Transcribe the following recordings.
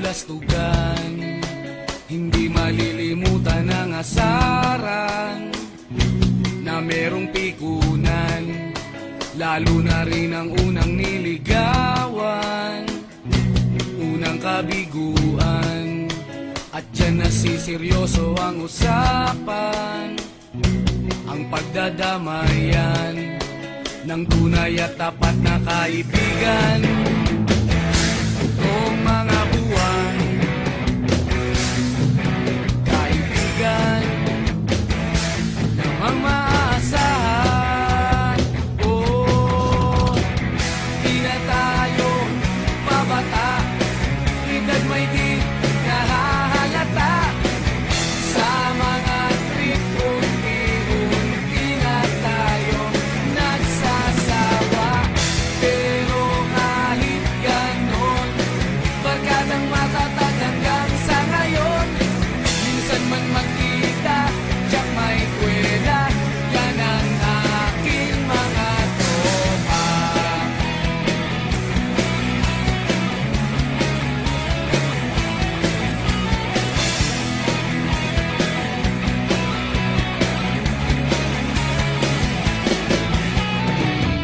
kabalastugan. Hindi malilimutan ang asaran na merong pikunan, lalo na rin ang unang niligawan, unang kabiguan. At dyan nasiseryoso ang usapan, ang pagdadamayan ng tunay at tapat na kaibigan. Noong mga buwan, kaibigan namang maaasahan. Oh, di na tayo babata, edad may di nahahalata. Sa mga trip, unti-unti na tayo nagsasawa. Pero kahit ganon, barkadang matatag hanggang sa ngayon. Minsan man magkita, tiyak may kwela, yan ang aking mga tropa.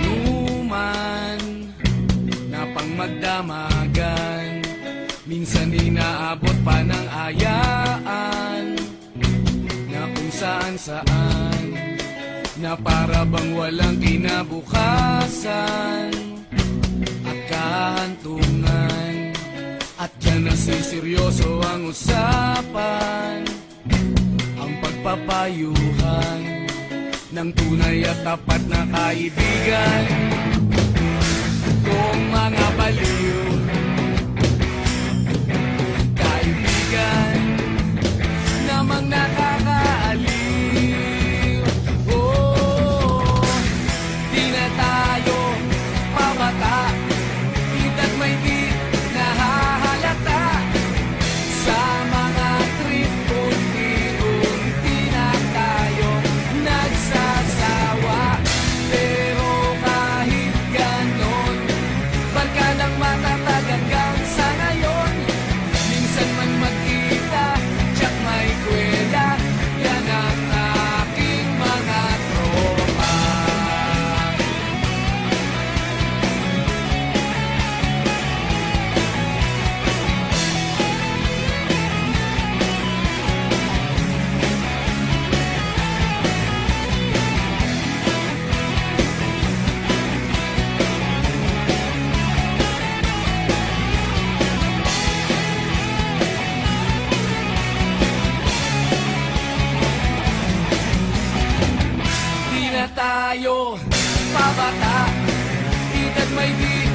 Inuman na pang magdamagan, minsan inaabot pa ng ayaan, na kung saan-saan, na para bang walang kinabukasan at kahantungan. At dyan nasiseryoso ang usapan, ang pagpapayuhan ng tunay at tapat na kaibigan. Kung mga baliw, kaibigan namang nakakaaliw. Oh, di na tayo pabata, edad may di nahahalata. Sa mga trip, unti-unti na tayo nagsasawa. Pero kahit ganon, barkadang matatag hanggang sa ngayon. Minsan man magkita, tiyak may kwela, yan ang aking mga tropa. Di na tayo pabata, edad may di